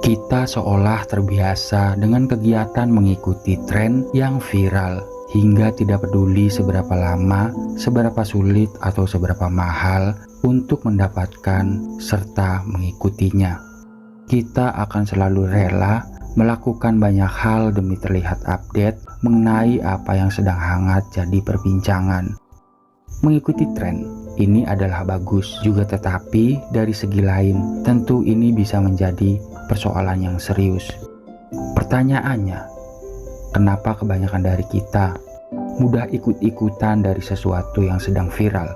Kita seolah terbiasa dengan kegiatan mengikuti tren yang viral, hingga tidak peduli seberapa lama, seberapa sulit, atau seberapa mahal untuk mendapatkan serta mengikutinya. Kita akan selalu rela melakukan banyak hal demi terlihat update mengenai apa yang sedang hangat jadi perbincangan. Mengikuti tren ini adalah bagus juga, tetapi dari segi lain tentu ini bisa menjadi persoalan yang serius. Pertanyaannya, kenapa kebanyakan dari kita mudah ikut-ikutan dari sesuatu yang sedang viral?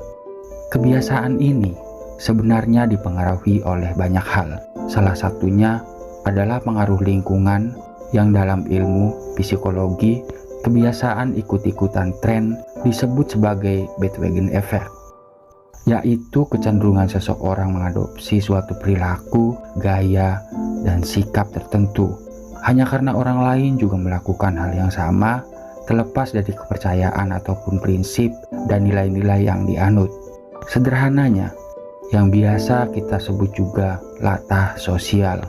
Kebiasaan ini sebenarnya dipengaruhi oleh banyak hal. Salah satunya adalah pengaruh lingkungan, yang dalam ilmu psikologi kebiasaan ikut-ikutan tren disebut sebagai bandwagon effect, yaitu kecenderungan seseorang mengadopsi suatu perilaku, gaya, dan sikap tertentu hanya karena orang lain juga melakukan hal yang sama, terlepas dari kepercayaan ataupun prinsip dan nilai-nilai yang dianut. Sederhananya, yang biasa kita sebut juga latah sosial.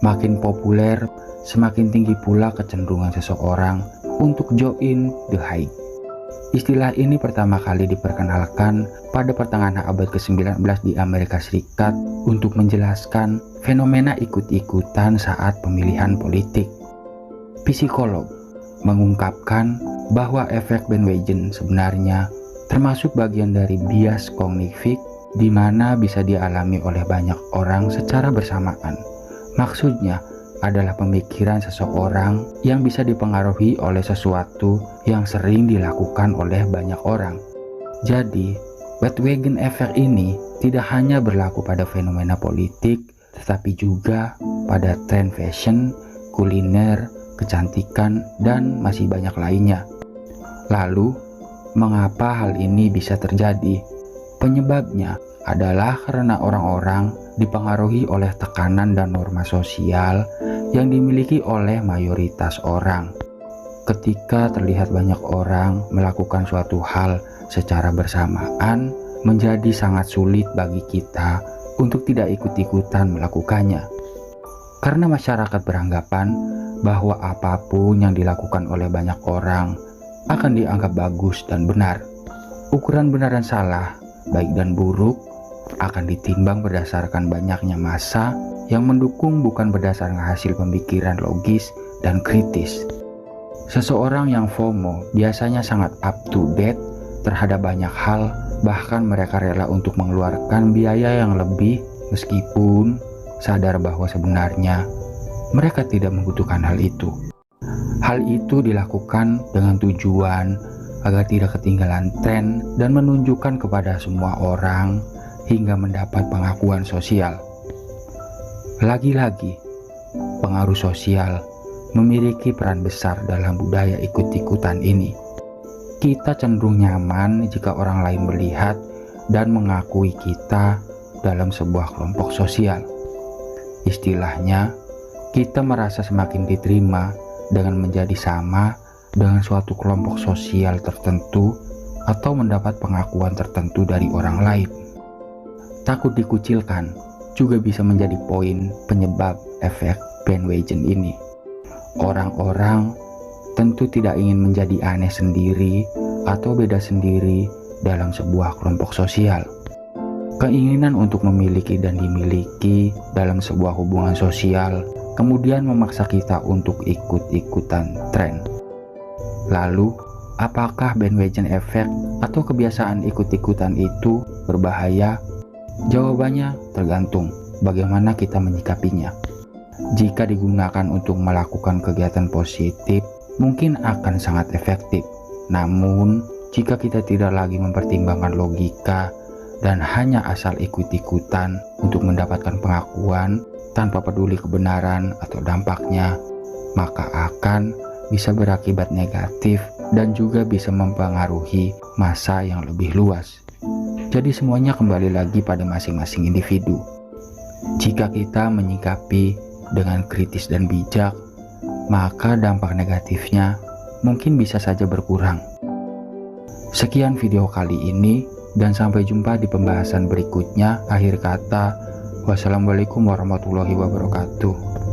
Makin populer, semakin tinggi pula kecenderungan seseorang untuk join the hype. Istilah ini pertama kali diperkenalkan pada pertengahan abad ke-19 di Amerika Serikat untuk menjelaskan fenomena ikut-ikutan saat pemilihan politik. Psikolog mengungkapkan bahwa efek bandwagon sebenarnya termasuk bagian dari bias kognitif, di mana bisa dialami oleh banyak orang secara bersamaan. Maksudnya adalah pemikiran seseorang yang bisa dipengaruhi oleh sesuatu yang sering dilakukan oleh banyak orang. Jadi, bandwagon effect ini tidak hanya berlaku pada fenomena politik, tetapi juga pada tren fashion, kuliner, kecantikan, dan masih banyak lainnya. Lalu, mengapa hal ini bisa terjadi? Penyebabnya adalah karena orang-orang dipengaruhi oleh tekanan dan norma sosial yang dimiliki oleh mayoritas orang. Ketika terlihat banyak orang melakukan suatu hal secara bersamaan, menjadi sangat sulit bagi kita untuk tidak ikut-ikutan melakukannya. Karena masyarakat beranggapan bahwa apapun yang dilakukan oleh banyak orang akan dianggap bagus dan benar. Ukuran benar dan salah, baik dan buruk, akan ditimbang berdasarkan banyaknya massa yang mendukung, bukan berdasarkan hasil pemikiran logis dan kritis. Seseorang yang FOMO biasanya sangat up to date terhadap banyak hal, bahkan mereka rela untuk mengeluarkan biaya yang lebih meskipun sadar bahwa sebenarnya mereka tidak membutuhkan hal itu. Hal itu dilakukan dengan tujuan agar tidak ketinggalan tren dan menunjukkan kepada semua orang hingga mendapat pengakuan sosial. Lagi-lagi, pengaruh sosial memiliki peran besar dalam budaya ikut-ikutan ini. Kita cenderung nyaman jika orang lain melihat dan mengakui kita dalam sebuah kelompok sosial. Istilahnya, kita merasa semakin diterima dengan menjadi sama dengan suatu kelompok sosial tertentu atau mendapat pengakuan tertentu dari orang lain. Takut dikucilkan juga bisa menjadi poin penyebab efek bandwagon ini. Orang-orang tentu tidak ingin menjadi aneh sendiri atau beda sendiri dalam sebuah kelompok sosial. Keinginan untuk memiliki dan dimiliki dalam sebuah hubungan sosial kemudian memaksa kita untuk ikut-ikutan tren. Lalu, apakah bandwagon effect atau kebiasaan ikut-ikutan itu berbahaya? Jawabannya tergantung bagaimana kita menyikapinya. Jika digunakan untuk melakukan kegiatan positif, mungkin akan sangat efektif. Namun, jika kita tidak lagi mempertimbangkan logika dan hanya asal ikut-ikutan untuk mendapatkan pengakuan tanpa peduli kebenaran atau dampaknya, maka akan bisa berakibat negatif dan juga bisa mempengaruhi massa yang lebih luas. Jadi semuanya kembali lagi pada masing-masing individu. Jika kita menyikapi dengan kritis dan bijak, maka dampak negatifnya mungkin bisa saja berkurang. Sekian video kali ini, dan sampai jumpa di pembahasan berikutnya. Akhir kata, Wassalamualaikum warahmatullahi wabarakatuh.